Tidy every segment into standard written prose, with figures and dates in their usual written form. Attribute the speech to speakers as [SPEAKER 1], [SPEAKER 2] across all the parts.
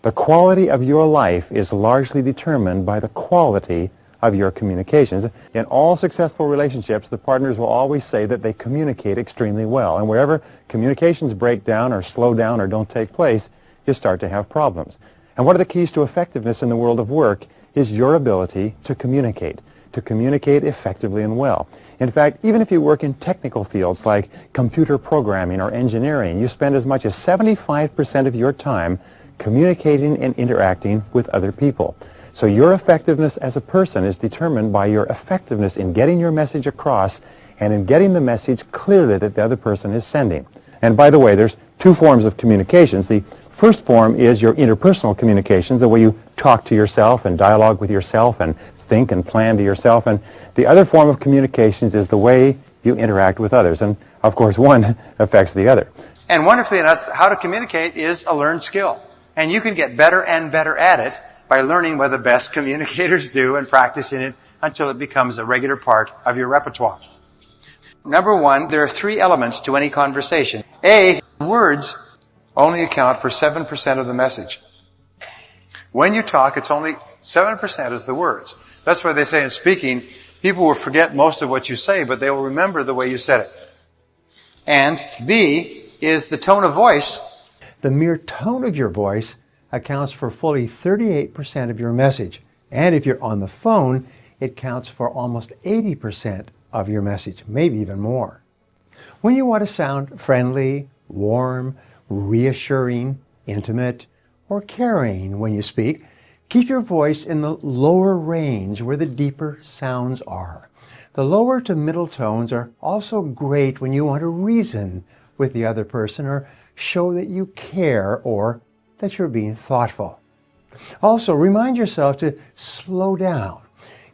[SPEAKER 1] The quality of your life is largely determined by the quality of your communications. In all successful relationships, the partners will always say that they communicate extremely well. And wherever communications break down or slow down or don't take place, you start to have problems. And one of the keys to effectiveness in the world of work is your ability to communicate effectively and well. In fact, even if you work in technical fields like computer programming or engineering, you spend as much as 75% of your time communicating and interacting with other people. So your effectiveness as a person is determined by your effectiveness in getting your message across and in getting the message clearly that the other person is sending. And by the way, there's two forms of communications. The first form is your interpersonal communications, the way you talk to yourself and dialogue with yourself and think and plan to yourself. And the other form of communications is the way you interact with others. And of course, one affects the other.
[SPEAKER 2] And wonderfully enough, how to communicate is a learned skill. And you can get better and better at it by learning what the best communicators do and practicing it until it becomes a regular part of your repertoire. Number one, there are three elements to any conversation. A, words only account for 7% of the message. When you talk, it's only 7% is the words. That's why they say in speaking, people will forget most of what you say, but they will remember the way you said it. And B is the tone of voice.
[SPEAKER 3] The mere tone of your voice accounts for fully 38% of your message. And if you're on the phone, it counts for almost 80% of your message, maybe even more. When you want to sound friendly, warm, reassuring, intimate, or caring when you speak, keep your voice in the lower range where the deeper sounds are. The lower to middle tones are also great when you want to reason with the other person or show that you care or that you're being thoughtful. Also, remind yourself to slow down.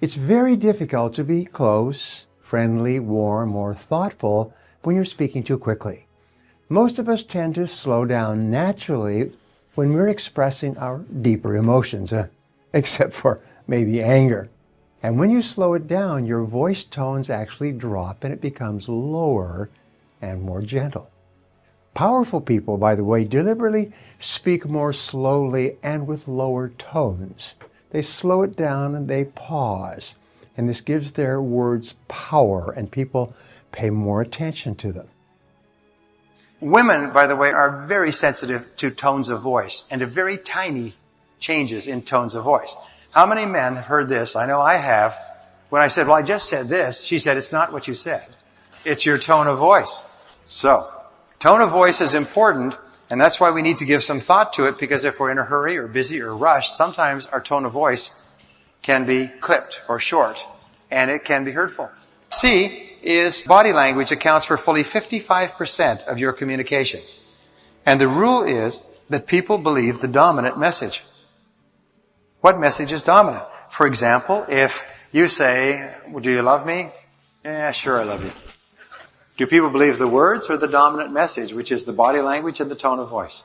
[SPEAKER 3] It's very difficult to be close, friendly, warm, or thoughtful when you're speaking too quickly. Most of us tend to slow down naturally when we're expressing our deeper emotions, except for maybe anger. And when you slow it down, your voice tones actually drop and it becomes lower and more gentle. Powerful people, by the way, deliberately speak more slowly and with lower tones. They slow it down and they pause. And this gives their words power, and people pay more attention to them.
[SPEAKER 2] Women, by the way, are very sensitive to tones of voice and to very tiny changes in tones of voice. How many men have heard this? I know I have. When I said, well, I just said this, she said, it's not what you said. It's your tone of voice. So, tone of voice is important, and that's why we need to give some thought to it, because if we're in a hurry or busy or rushed, sometimes our tone of voice can be clipped or short, and it can be hurtful. C is body language accounts for fully 55% of your communication. And the rule is that people believe the dominant message. What message is dominant? For example, if you say, well, do you love me? Yeah, sure, I love you. Do people believe the words or the dominant message, which is the body language and the tone of voice?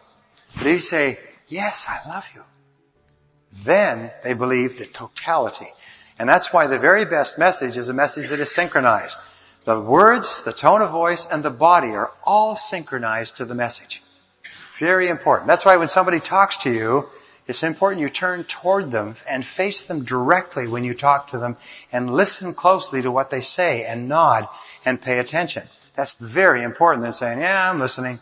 [SPEAKER 2] But if you say, yes, I love you, then they believe the totality. And that's why the very best message is a message that is synchronized. The words, the tone of voice, and the body are all synchronized to the message. Very important. That's why when somebody talks to you, it's important you turn toward them and face them directly when you talk to them and listen closely to what they say and nod and pay attention. That's very important than saying, yeah, I'm listening,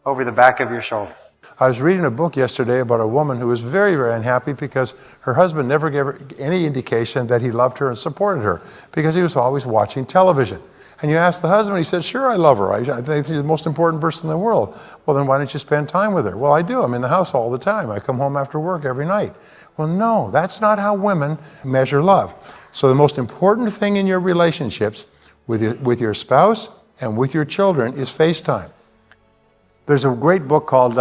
[SPEAKER 2] over the back of your shoulder.
[SPEAKER 4] I was reading a book yesterday about a woman who was very, very unhappy because her husband never gave her any indication that he loved her and supported her because he was always watching television. And you ask the husband, he said, sure, I love her. I think she's the most important person in the world. Well, then why don't you spend time with her? Well, I do. I'm in the house all the time. I come home after work every night. Well, no, that's not how women measure love. So the most important thing in your relationships with your spouse and with your children is FaceTime. There's a great book called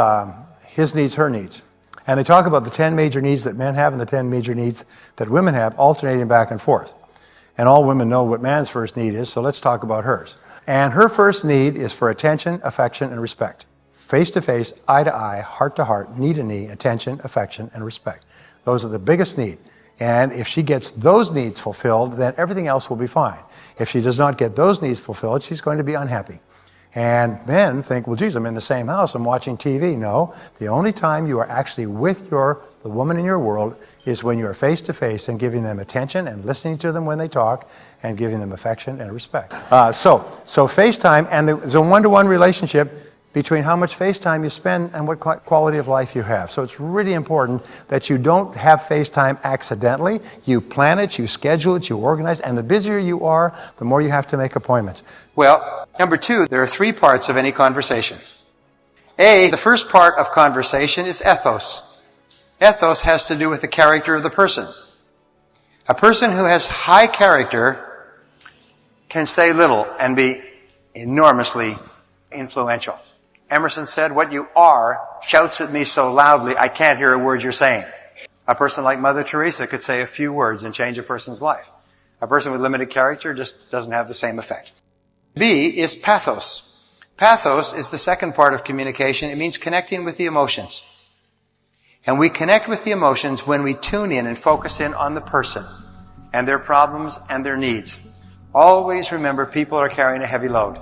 [SPEAKER 4] His Needs, Her Needs. And they talk about the 10 major needs that men have and the 10 major needs that women have, alternating back and forth. And all women know what man's first need is, so let's talk about hers. And her first need is for attention, affection, and respect. Face to face, eye to eye, heart to heart, knee to knee, attention, affection, and respect. Those are the biggest need. And if she gets those needs fulfilled, then everything else will be fine. If she does not get those needs fulfilled, she's going to be unhappy. And men think, well, geez, I'm in the same house, I'm watching TV. No, the only time you are actually with the woman in your world is when you are face to face and giving them attention and listening to them when they talk and giving them affection and respect. So FaceTime, and there's a one-to-one relationship between how much FaceTime you spend and what quality of life you have. So it's really important that you don't have FaceTime accidentally. You plan it, you schedule it, you organize, and the busier you are, the more you have to make appointments.
[SPEAKER 2] Well, number two, there are three parts of any conversation. The first part of conversation is ethos. Ethos has to do with the character of the person. A person who has high character can say little and be enormously influential. Emerson said, "What you are shouts at me so loudly I can't hear a word you're saying." A person like Mother Teresa could say a few words and change a person's life. A person with limited character just doesn't have the same effect. B is pathos. Pathos is the second part of communication. It means connecting with the emotions. And we connect with the emotions when we tune in and focus in on the person and their problems and their needs. Always remember, people are carrying a heavy load.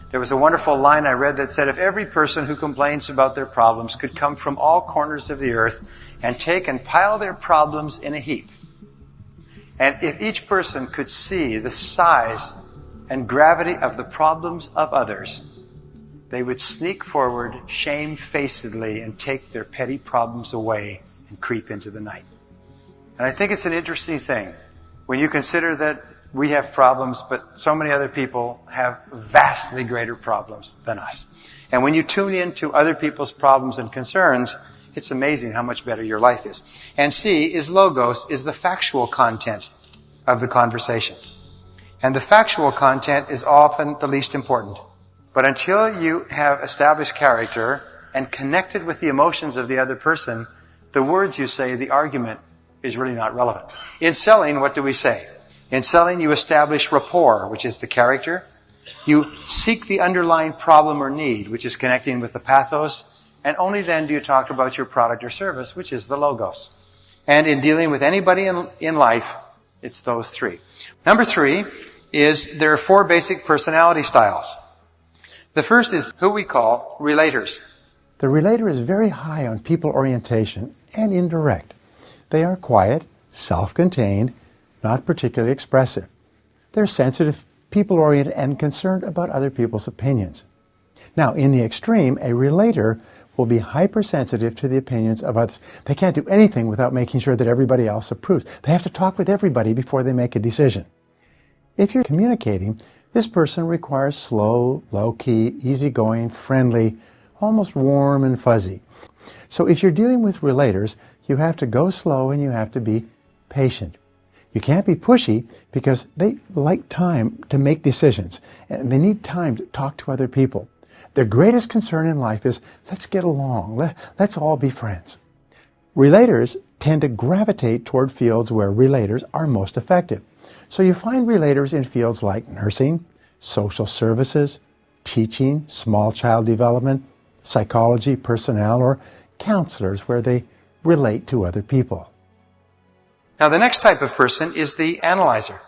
[SPEAKER 2] There was a wonderful line I read that said, if every person who complains about their problems could come from all corners of the earth and take and pile their problems in a heap, and if each person could see the size and gravity of the problems of others, they would sneak forward shamefacedly and take their petty problems away and creep into the night. And I think it's an interesting thing when you consider that we have problems, but so many other people have vastly greater problems than us. And when you tune in to other people's problems and concerns, it's amazing how much better your life is. And C is logos, is the factual content of the conversation. And the factual content is often the least important. But until you have established character and connected with the emotions of the other person, the words you say, the argument, is really not relevant. In selling, what do we say? In selling, you establish rapport, which is the character. You seek the underlying problem or need, which is connecting with the pathos. And only then do you talk about your product or service, which is the logos. And in dealing with anybody in life, it's those three. Number three is there are four basic personality styles. The first is who we call relators.
[SPEAKER 3] The relator is very high on people orientation and indirect. They are quiet, self-contained, not particularly expressive. They're sensitive, people-oriented, and concerned about other people's opinions. Now, in the extreme, a relator will be hypersensitive to the opinions of others. They can't do anything without making sure that everybody else approves. They have to talk with everybody before they make a decision. If you're communicating, this person requires slow, low-key, easygoing, friendly, almost warm and fuzzy. So if you're dealing with relators, you have to go slow and you have to be patient. You can't be pushy because they like time to make decisions and they need time to talk to other people. Their greatest concern in life is, let's get along, let's all be friends. Relators tend to gravitate toward fields where relators are most effective. So you find relators in fields like nursing, social services, teaching, small child development, psychology, personnel, or counselors where they relate to other people.
[SPEAKER 2] Now, the next type of person is the analyzer.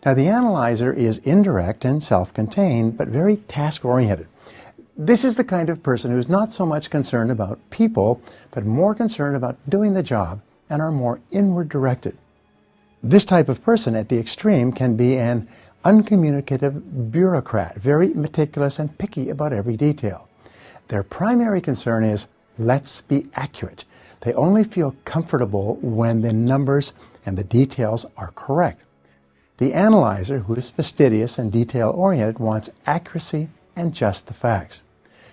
[SPEAKER 3] Now, the analyzer is indirect and self-contained, but very task-oriented. This is the kind of person who's not so much concerned about people, but more concerned about doing the job and are more inward-directed. This type of person at the extreme can be an uncommunicative bureaucrat, very meticulous and picky about every detail. Their primary concern is, let's be accurate. They only feel comfortable when the numbers and the details are correct. The analyzer, who is fastidious and detail-oriented, wants accuracy and just the facts.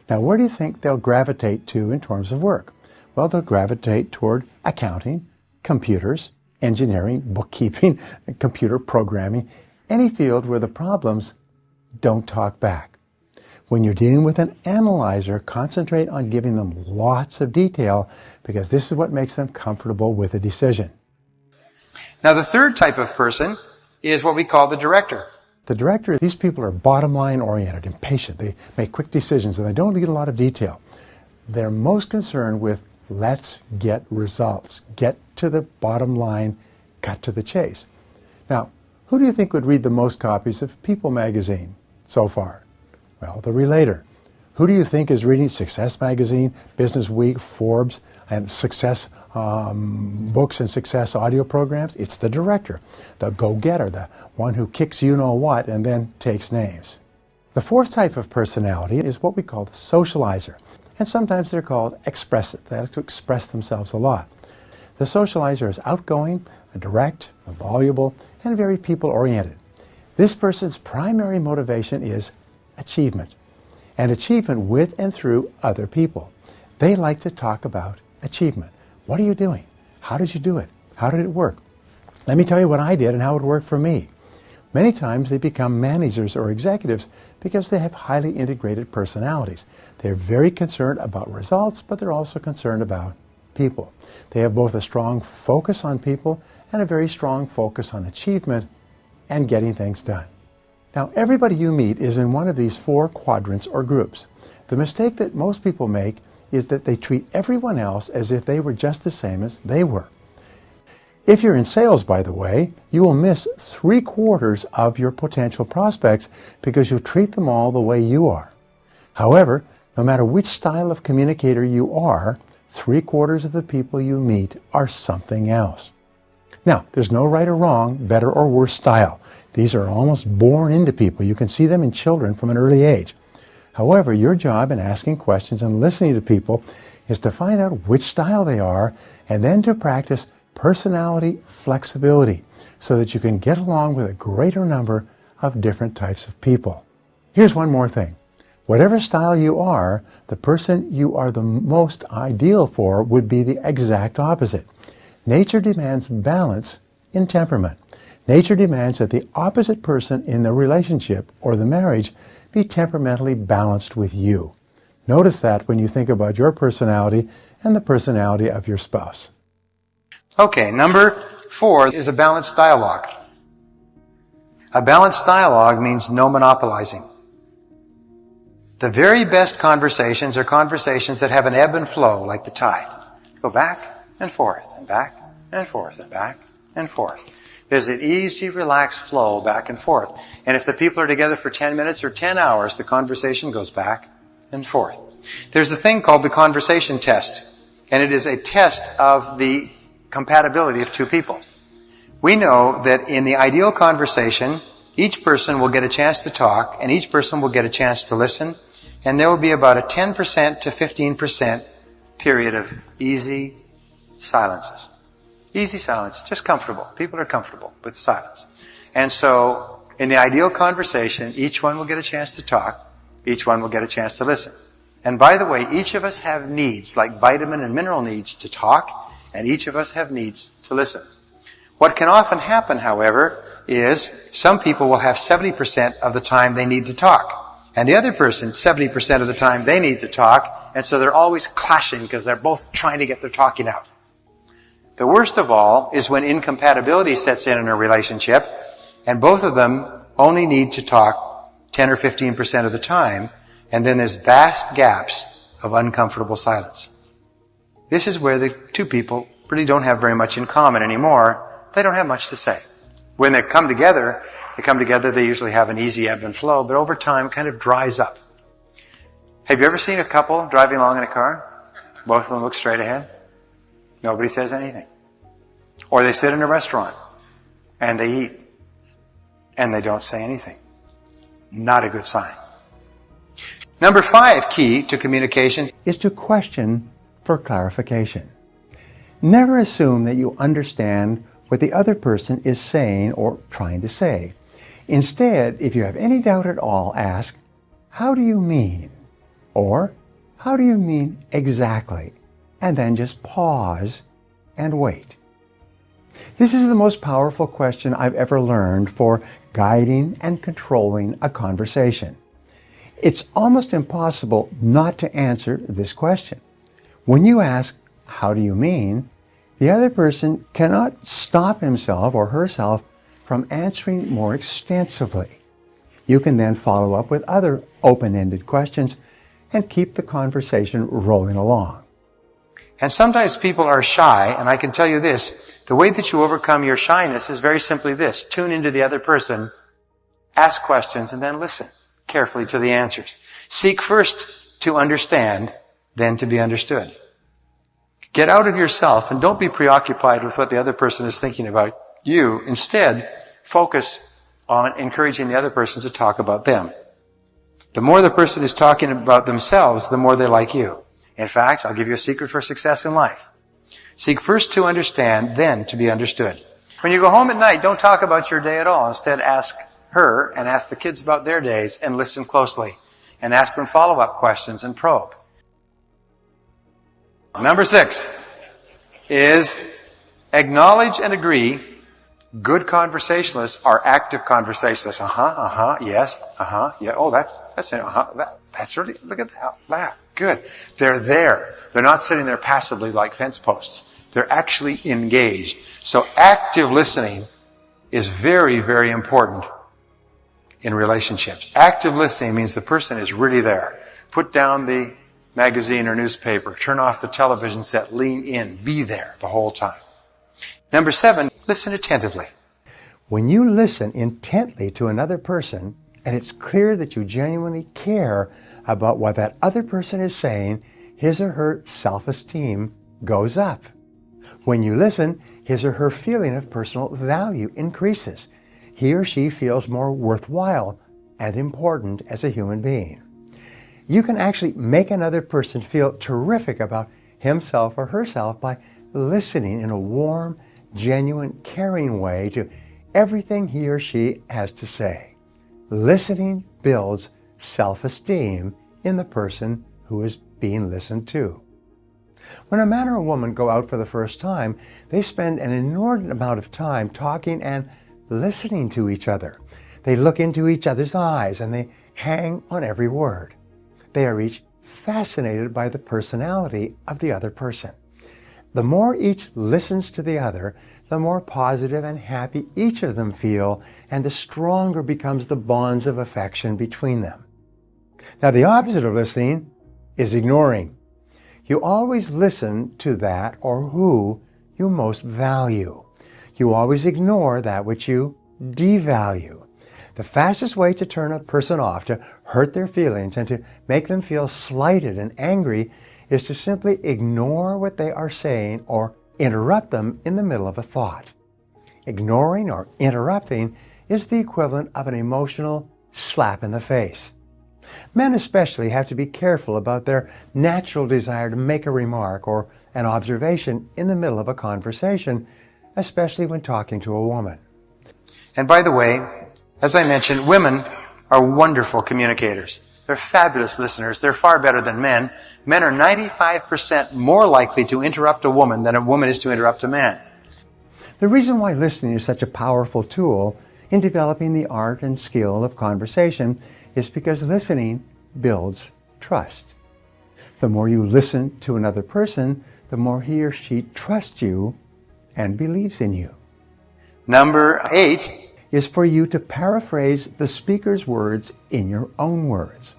[SPEAKER 3] Now, where do you think they'll gravitate to in terms of work? Well, they'll gravitate toward accounting, computers, engineering, bookkeeping, computer programming, any field where the problems don't talk back. When you're dealing with an analyzer, concentrate on giving them lots of detail because this is what makes them comfortable with a decision.
[SPEAKER 2] Now, the third type of person is what we call the director.
[SPEAKER 3] The director, these people are bottom line oriented, impatient. They make quick decisions and they don't need a lot of detail. They're most concerned with let's get results, get to the bottom line, cut to the chase. Now, who do you think would read the most copies of People magazine so far? Well, the relator. Who do you think is reading Success Magazine, Business Week, Forbes, and Success books and Success audio programs? It's the director, the go-getter, the one who kicks you-know-what and then takes names. The fourth type of personality is what we call the socializer, and sometimes they're called expressive. They like to express themselves a lot. The socializer is outgoing, direct, voluble, and very people-oriented. This person's primary motivation is achievement, and achievement with and through other people. They like to talk about achievement. What are you doing? How did you do it? How did it work? Let me tell you what I did and how it worked for me. Many times they become managers or executives because they have highly integrated personalities. They're very concerned about results, but they're also concerned about people. They have both a strong focus on people and a very strong focus on achievement and getting things done. Now, everybody you meet is in one of these four quadrants or groups. The mistake that most people make is that they treat everyone else as if they were just the same as they were. If you're in sales, by the way, you will miss 3/4 of your potential prospects because you treat them all the way you are. However, no matter which style of communicator you are, 3/4 of the people you meet are something else. Now, there's no right or wrong, better or worse style. These are almost born into people. You can see them in children from an early age. However, your job in asking questions and listening to people is to find out which style they are and then to practice personality flexibility so that you can get along with a greater number of different types of people. Here's one more thing. Whatever style you are, the person you are the most ideal for would be the exact opposite. Nature demands balance in temperament. Nature demands that the opposite person in the relationship or the marriage be temperamentally balanced with you. Notice that when you think about your personality and the personality of your spouse.
[SPEAKER 2] Okay, number 4 is a balanced dialogue. A balanced dialogue means no monopolizing. The very best conversations are conversations that have an ebb and flow like the tide. Go back and forth and back and forth and back and forth. There's an easy, relaxed flow back and forth. And if the people are together for 10 minutes or 10 hours, the conversation goes back and forth. There's a thing called the conversation test, and it is a test of the compatibility of two people. We know that in the ideal conversation, each person will get a chance to talk, and each person will get a chance to listen, and there will be about a 10% to 15% period of easy silences. Easy silence, just comfortable. People are comfortable with silence. And so, in the ideal conversation, each one will get a chance to talk, each one will get a chance to listen. And by the way, each of us have needs, like vitamin and mineral needs to talk, and each of us have needs to listen. What can often happen, however, is some people will have 70% of the time they need to talk, and the other person, 70% of the time they need to talk, and so they're always clashing because they're both trying to get their talking out. The worst of all is when incompatibility sets in a relationship and both of them only need to talk 10 or 15% of the time, and then there's vast gaps of uncomfortable silence. This is where the two people really don't have very much in common anymore. They don't have much to say. When they come together, they usually have an easy ebb and flow, but over time it kind of dries up. Have you ever seen a couple driving along in a car? Both of them look straight ahead. Nobody says anything. Or they sit in a restaurant and they eat and they don't say anything. Not a good sign. Number 5 key to communication
[SPEAKER 3] is to question for clarification. Never assume that you understand what the other person is saying or trying to say. Instead, if you have any doubt at all, ask, "How do you mean?" Or, "How do you mean exactly?" And then just pause and wait. This is the most powerful question I've ever learned for guiding and controlling a conversation. It's almost impossible not to answer this question. When you ask, "How do you mean?" the other person cannot stop himself or herself from answering more extensively. You can then follow up with other open-ended questions and keep the conversation rolling along.
[SPEAKER 2] And sometimes people are shy, and I can tell you this, the way that you overcome your shyness is very simply this. Tune into the other person, ask questions, and then listen carefully to the answers. Seek first to understand than to be understood. Get out of yourself and don't be preoccupied with what the other person is thinking about you. Instead, focus on encouraging the other person to talk about them. The more the person is talking about themselves, the more they like you. In fact, I'll give you a secret for success in life. Seek first to understand, then to be understood. When you go home at night, don't talk about your day at all. Instead, ask her and ask the kids about their days and listen closely. And ask them follow-up questions and probe. Number 6 is acknowledge and agree. Good conversationalists are active conversationalists. Yes, yeah. Oh, that's it. That's really, look at that. Good. They're there. They're not sitting there passively like fence posts. They're actually engaged. So active listening is very, very important in relationships. Active listening means the person is really there. Put down the magazine or newspaper. Turn off the television set. Lean in. Be there the whole time. Number 7, listen attentively.
[SPEAKER 3] When you listen intently to another person, and it's clear that you genuinely care about what that other person is saying, his or her self-esteem goes up. When you listen, his or her feeling of personal value increases. He or she feels more worthwhile and important as a human being. You can actually make another person feel terrific about himself or herself by listening in a warm, genuine, caring way to everything he or she has to say. Listening builds self-esteem in the person who is being listened to. When a man or a woman go out for the first time, they spend an inordinate amount of time talking and listening to each other. They look into each other's eyes and they hang on every word. They are each fascinated by the personality of the other person. The more each listens to the other, the more positive and happy each of them feel, and the stronger becomes the bonds of affection between them. Now, the opposite of listening is ignoring. You always listen to that or who you most value. You always ignore that which you devalue. The fastest way to turn a person off, to hurt their feelings, and to make them feel slighted and angry is to simply ignore what they are saying or interrupt them in the middle of a thought. Ignoring or interrupting is the equivalent of an emotional slap in the face. Men especially have to be careful about their natural desire to make a remark or an observation in the middle of a conversation, especially when talking to a woman.
[SPEAKER 2] And by the way, as I mentioned, women are wonderful communicators. They're fabulous listeners. They're far better than men. Men are 95% more likely to interrupt a woman than a woman is to interrupt a man.
[SPEAKER 3] The reason why listening is such a powerful tool in developing the art and skill of conversation is because listening builds trust. The more you listen to another person, the more he or she trusts you and believes in you.
[SPEAKER 2] Number 8
[SPEAKER 3] is for you to paraphrase the speaker's words in your own words.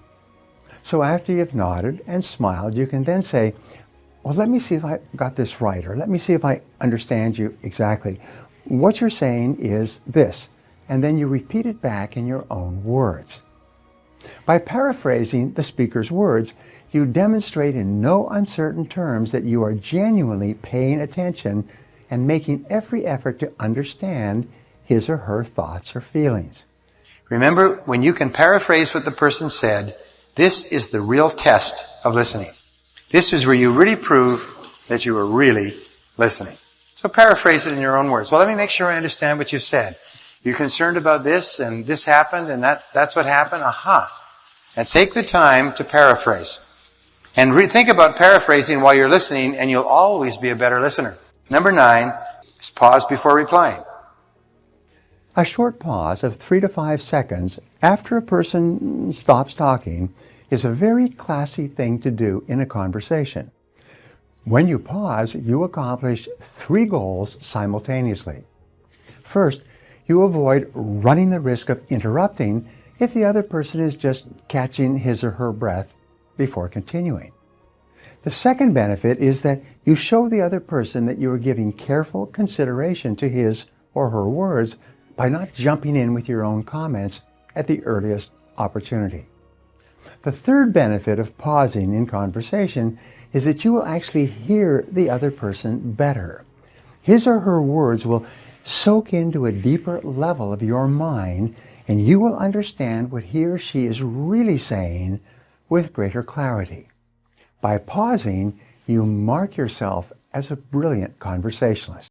[SPEAKER 3] So after you've nodded and smiled, you can then say, well, let me see if I got this right, or let me see if I understand you exactly. What you're saying is this, and then you repeat it back in your own words. By paraphrasing the speaker's words, you demonstrate in no uncertain terms that you are genuinely paying attention and making every effort to understand his or her thoughts or feelings.
[SPEAKER 2] Remember, when you can paraphrase what the person said, this is the real test of listening. This is where you really prove that you were really listening. So paraphrase it in your own words. Well, let me make sure I understand what you said. You're concerned about this, and this happened, and that's what happened? Aha. And take the time to paraphrase. And think about paraphrasing while you're listening, and you'll always be a better listener. Number 9 is pause before replying.
[SPEAKER 3] A short pause of 3 to 5 seconds after a person stops talking is a very classy thing to do in a conversation. When you pause, you accomplish 3 goals simultaneously. First, you avoid running the risk of interrupting if the other person is just catching his or her breath before continuing. The second benefit is that you show the other person that you are giving careful consideration to his or her words by not jumping in with your own comments at the earliest opportunity. The third benefit of pausing in conversation is that you will actually hear the other person better. His or her words will soak into a deeper level of your mind, and you will understand what he or she is really saying with greater clarity. By pausing, you mark yourself as a brilliant conversationalist.